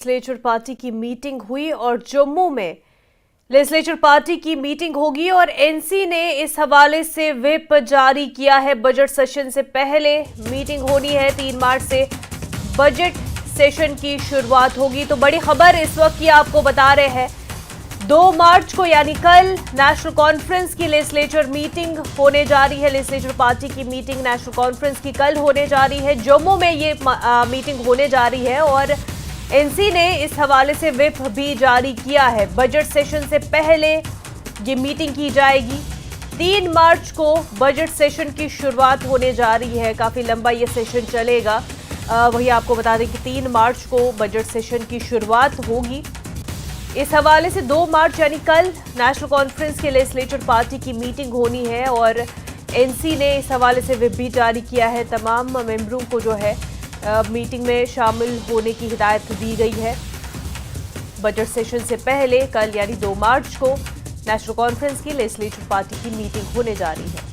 Legislature party की meeting हुई और जम्मू में लेजिस्लेचर पार्टी की मीटिंग होगी और एनसी ने इस हवाले से व्हिप जारी किया है। बजट सेशन से पहले मीटिंग होनी है। 3 मार्च से बजट सेशन की शुरुआत होगी। तो बड़ी खबर इस वक्त की आपको बता रहे हैं, 2 मार्च को यानी कल नेशनल कॉन्फ्रेंस की लेजिस्लेचर मीटिंग होने जा रही है। लेजिस्लेचर पार्टी की मीटिंग नेशनल कॉन्फ्रेंस की कल होने जा रही है। जम्मू में ये मीटिंग होने जा रही है और एनसी ने इस हवाले से व्हिप भी जारी किया है। बजट सेशन से पहले ये मीटिंग की जाएगी। 3 मार्च को बजट सेशन की शुरुआत होने जा रही है। काफी लंबा ये सेशन चलेगा। वही आपको बता दें कि 3 मार्च को बजट सेशन की शुरुआत होगी। इस हवाले से 2 मार्च यानी कल नेशनल कॉन्फ्रेंस के लेजिस्लेचर पार्टी की मीटिंग होनी है और एनसी ने इस हवाले से व्हिप भी जारी किया है। तमाम मेंबरों को जो है मीटिंग में शामिल होने की हिदायत दी गई है। बजट सेशन से पहले कल यानी 2 मार्च को नेशनल कॉन्फ्रेंस की लेजिस्लेचर पार्टी की मीटिंग होने जा रही है।